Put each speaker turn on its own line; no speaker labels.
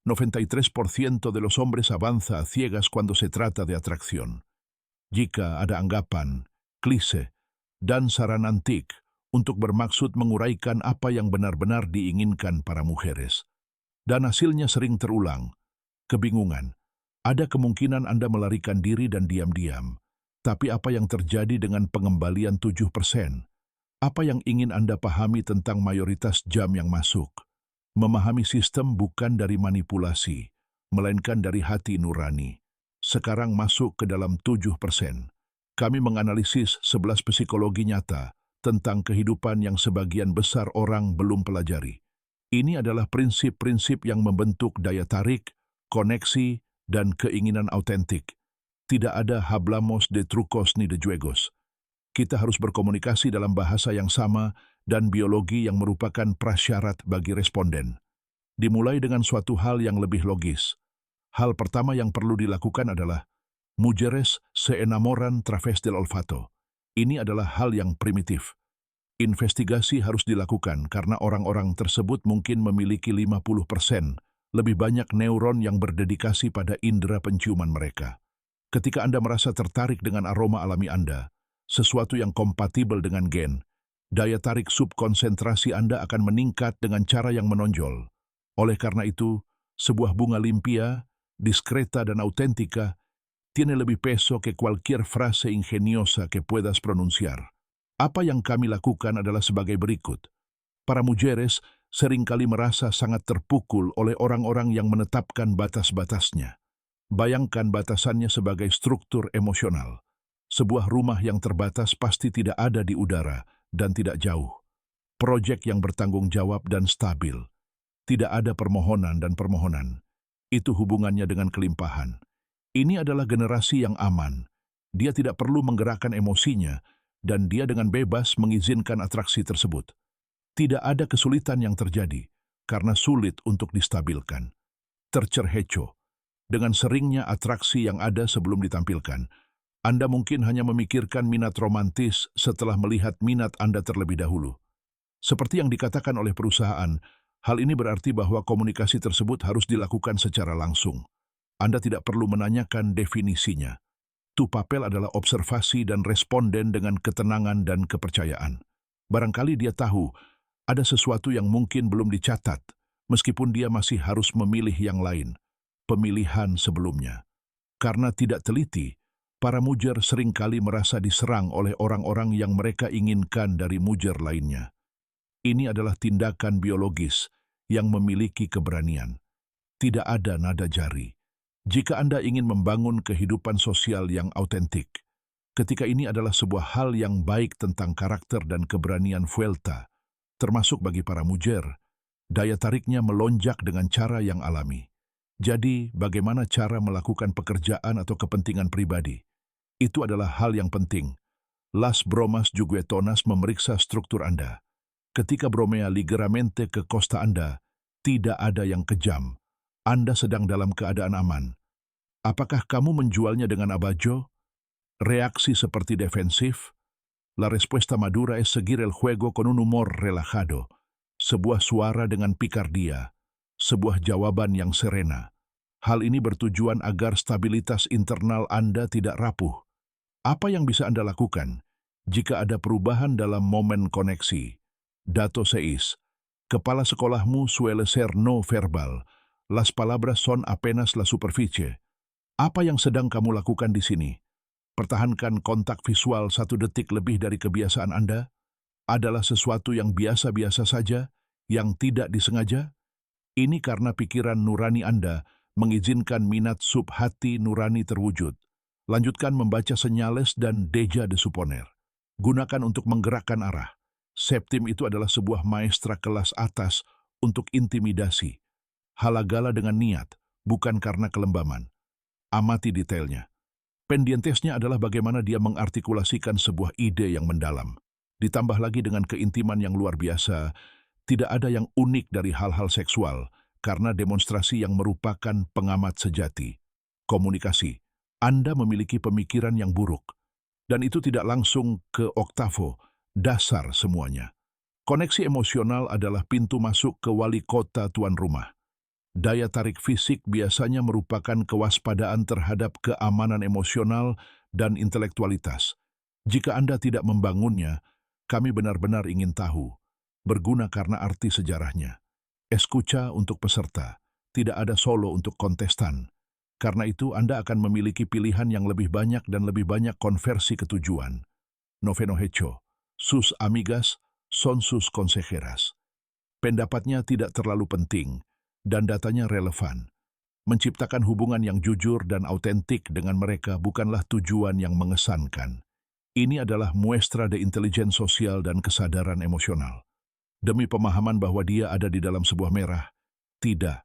93% de los hombres avanza a ciegas cuando se trata de atracción. Jika ada anggapan, klise, dan saran antik untuk bermaksud menguraikan apa yang benar-benar diinginkan para mujeres. Dan hasilnya sering terulang. Kebingungan. Ada kemungkinan Anda melarikan diri dan diam-diam. Tapi apa yang terjadi dengan pengembalian 7%? Apa yang ingin Anda pahami tentang mayoritas jam yang masuk? Memahami sistem bukan dari manipulasi, melainkan dari hati nurani. Sekarang masuk ke dalam 7%. Kami menganalisis 11 psikologi nyata tentang kehidupan yang sebagian besar orang belum pelajari. Ini adalah prinsip-prinsip yang membentuk daya tarik, koneksi, dan keinginan autentik. Tidak ada hablamos de trucos ni de juegos. Kita harus berkomunikasi dalam bahasa yang sama dan biologi yang merupakan prasyarat bagi responden. Dimulai dengan suatu hal yang lebih logis. Hal pertama yang perlu dilakukan adalah mujeres se enamoran través del olfato. Ini adalah hal yang primitif. Investigasi harus dilakukan karena orang-orang tersebut mungkin memiliki 50% lebih banyak neuron yang berdedikasi pada indera penciuman mereka. Ketika Anda merasa tertarik dengan aroma alami Anda, sesuatu yang kompatibel dengan gen, daya tarik subkonsentrasi Anda akan meningkat dengan cara yang menonjol. Oleh karena itu, sebuah bunga limpia, diskreta dan auténtica tiene lebih peso que cualquier frase ingeniosa que puedas pronunciar. Apa yang kami lakukan adalah sebagai berikut. Para mujeres seringkali merasa sangat terpukul oleh orang-orang yang menetapkan batas-batasnya. Bayangkan batasannya sebagai struktur emosional. Sebuah rumah yang terbatas pasti tidak ada di udara dan tidak jauh. Proyek yang bertanggung jawab dan stabil. Tidak ada permohonan dan permohonan. Itu hubungannya dengan kelimpahan. Ini adalah generasi yang aman. Dia tidak perlu menggerakkan emosinya, dan dia dengan bebas mengizinkan atraksi tersebut. Tidak ada kesulitan yang terjadi, karena sulit untuk distabilkan. Tercerhecho. Dengan seringnya atraksi yang ada sebelum ditampilkan, Anda mungkin hanya memikirkan minat romantis setelah melihat minat Anda terlebih dahulu. Seperti yang dikatakan oleh perusahaan, hal ini berarti bahwa komunikasi tersebut harus dilakukan secara langsung. Anda tidak perlu menanyakan definisinya. Tu papel adalah observasi dan responden dengan ketenangan dan kepercayaan. Barangkali dia tahu ada sesuatu yang mungkin belum dicatat, meskipun dia masih harus memilih yang lain, pemilihan sebelumnya. Karena tidak teliti, para mujer seringkali merasa diserang oleh orang-orang yang mereka inginkan dari mujer lainnya. Ini adalah tindakan biologis yang memiliki keberanian. Tidak ada nada jari. Jika Anda ingin membangun kehidupan sosial yang autentik, ketika ini adalah sebuah hal yang baik tentang karakter dan keberanian Vuelta, termasuk bagi para mujer, daya tariknya melonjak dengan cara yang alami. Jadi, bagaimana cara melakukan pekerjaan atau kepentingan pribadi? Itu adalah hal yang penting. Las bromas juguetonas memeriksa struktur Anda. Ketika bromea ligeramente ke kosta Anda, tidak ada yang kejam. Anda sedang dalam keadaan aman. Apakah kamu menjualnya dengan abajo? Reaksi seperti defensif? La respuesta madura es seguir el juego con un humor relajado. Sebuah suara dengan pikardia. Sebuah jawaban yang serena. Hal ini bertujuan agar stabilitas internal Anda tidak rapuh. Apa yang bisa Anda lakukan jika ada perubahan dalam momen koneksi? Dato 6. Kepala sekolahmu suele ser no verbal. Las palabras son apenas la superficie. Apa yang sedang kamu lakukan di sini? Pertahankan kontak visual 1 detik lebih dari kebiasaan Anda? Adalah sesuatu yang biasa-biasa saja, yang tidak disengaja? Ini karena pikiran nurani Anda mengizinkan minat subhati nurani terwujud. Lanjutkan membaca senyales dan deja de suponer. Gunakan untuk menggerakkan arah. Septim itu adalah sebuah maestra kelas atas untuk intimidasi. Halagala dengan niat, bukan karena kelembaman. Amati detailnya. Pendientesnya adalah bagaimana dia mengartikulasikan sebuah ide yang mendalam. Ditambah lagi dengan keintiman yang luar biasa, tidak ada yang unik dari hal-hal seksual, karena demonstrasi yang merupakan pengamat sejati. Komunikasi. Anda memiliki pemikiran yang buruk, dan itu tidak langsung ke oktavo, dasar semuanya. Koneksi emosional adalah pintu masuk ke wali kota tuan rumah. Daya tarik fisik biasanya merupakan kewaspadaan terhadap keamanan emosional dan intelektualitas. Jika Anda tidak membangunnya, kami benar-benar ingin tahu. Berguna karena arti sejarahnya. Escucha untuk peserta, tidak ada solo untuk kontestan. Karena itu Anda akan memiliki pilihan yang lebih banyak dan lebih banyak konversi ketujuan. Noveno hecho, sus amigas son sus consejeras. Pendapatnya tidak terlalu penting, dan datanya relevan. Menciptakan hubungan yang jujur dan autentik dengan mereka bukanlah tujuan yang mengesankan. Ini adalah muestra de intelijen sosial dan kesadaran emosional. Demi pemahaman bahwa dia ada di dalam sebuah merah, tidak,